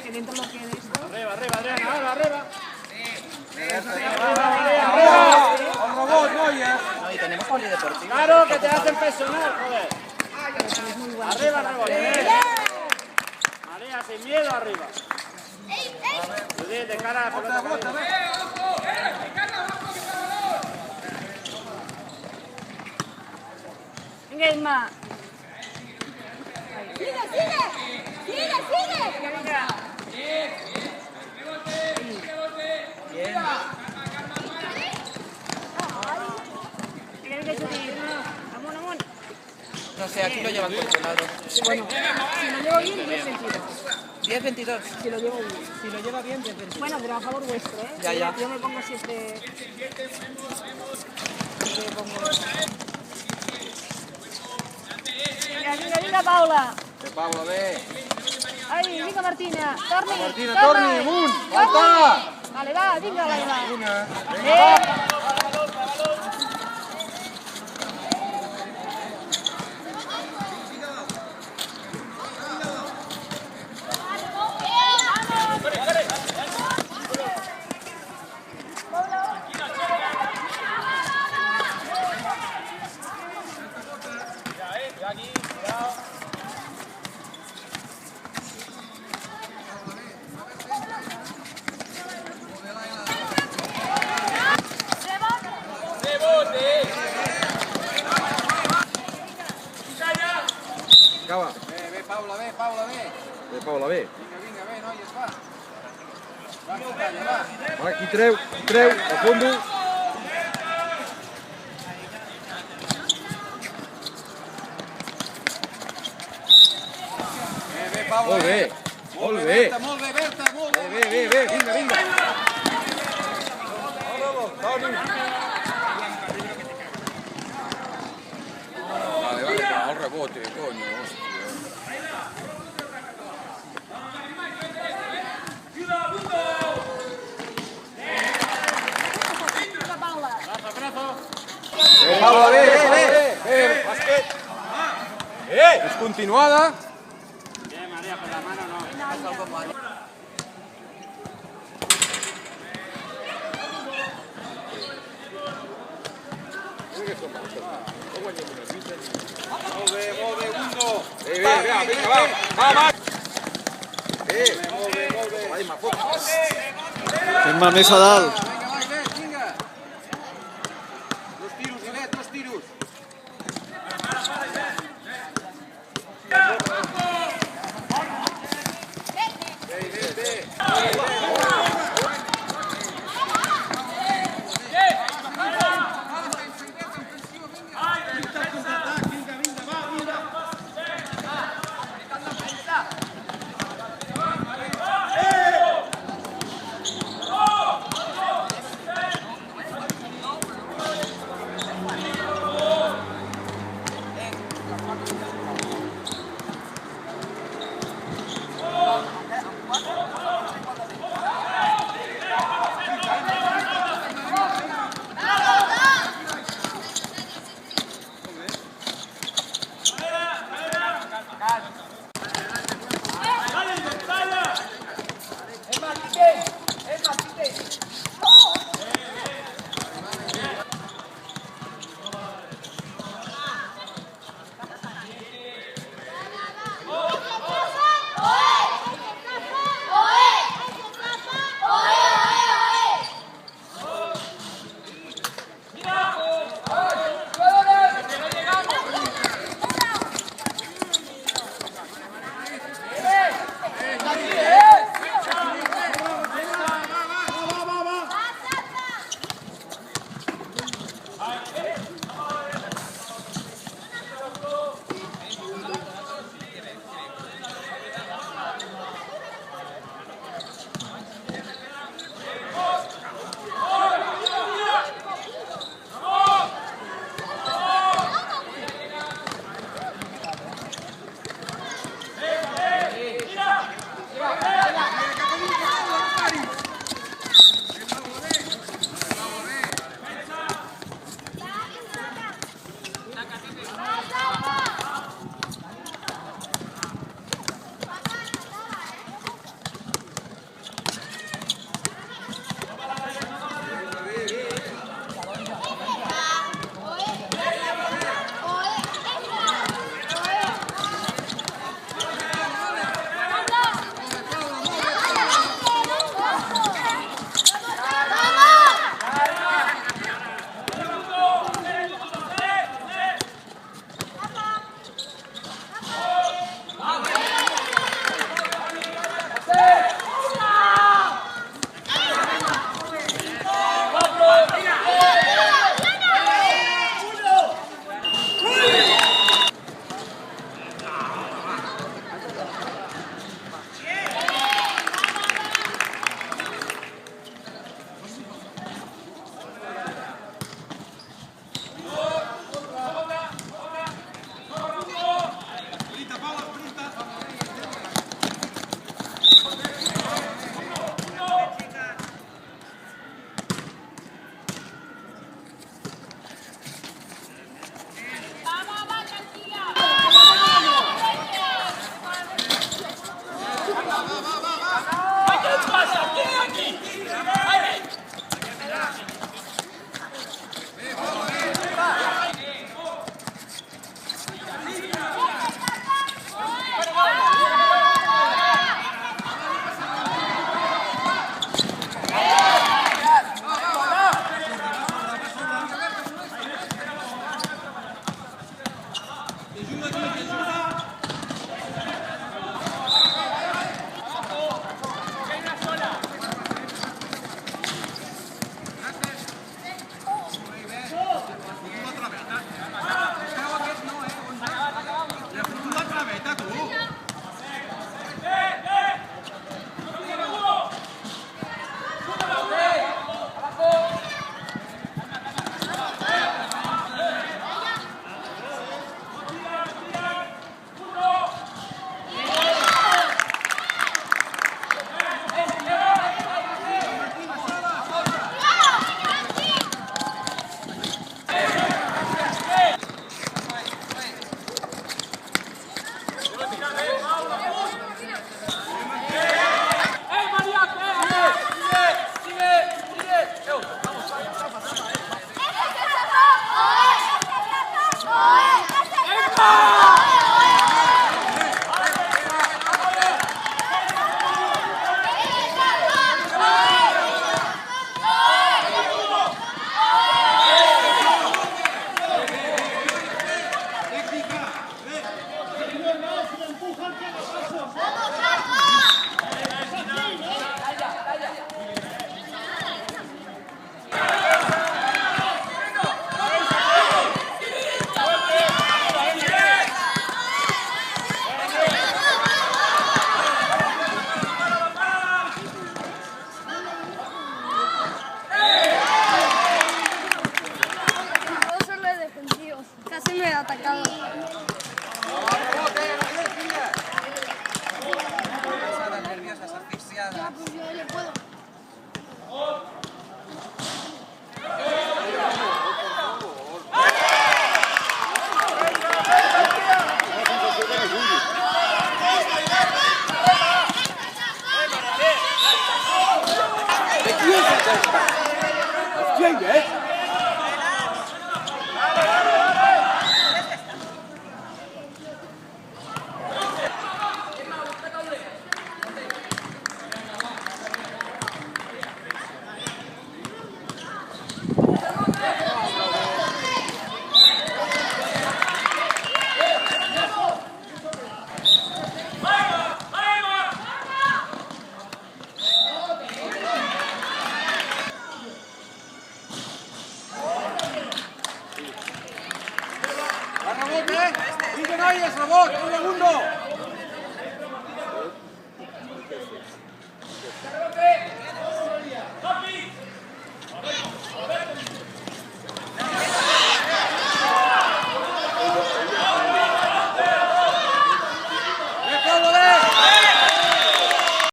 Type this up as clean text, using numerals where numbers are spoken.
que dentro lo que de esto... Arriba, Adriana, ahora, arriba. ¡Al robot, Noia! No, y tenemos polideportivo. Claro, que te hacen presionar, joder. Arriba, María, sin miedo, arriba. Judith, de cara a la pelota. Venga, Isma. ¡Sigue! Venga. Venga, Judith. Amón. No sé, aquí lo llevan controlado. Bueno, si lo llevo bien, 10-22. 10-22. Si lo llevo bien. Si lo lleva bien, 10-22. Bueno, pero a favor vuestro, ¿eh? Ya. Yo me pongo siempre... Vinga, Paula. Paula, bé. Ai, vinga, Martina. Torni. Martina, torni, amunt. Falta. Vale, va, vinga, Laila. Una. Acaba. Ve, Paula, ve. Bé, Paula, bé. Vinga, ve, noies, va. Va. Aquí treu, a fondo. Ve, Paula. Molt bé. Molt bé, Berta, molt bé. Bé, vinga. Vale, al rebote, coño, hostia. Paula, bé. Bàsquet. És continuada. Bien, María, con la mano no. Molt bé, Undo. Vinga, va. Molt bé. Vai, fot. Imma, més a dalt. Vinga. Dos tiros, Ivet, dos tiros. atacado. Cansadas, nerviosas, asfixiadas. ¡Rebote! ¡Siguen ahí, es rebote! ¡Un segundo!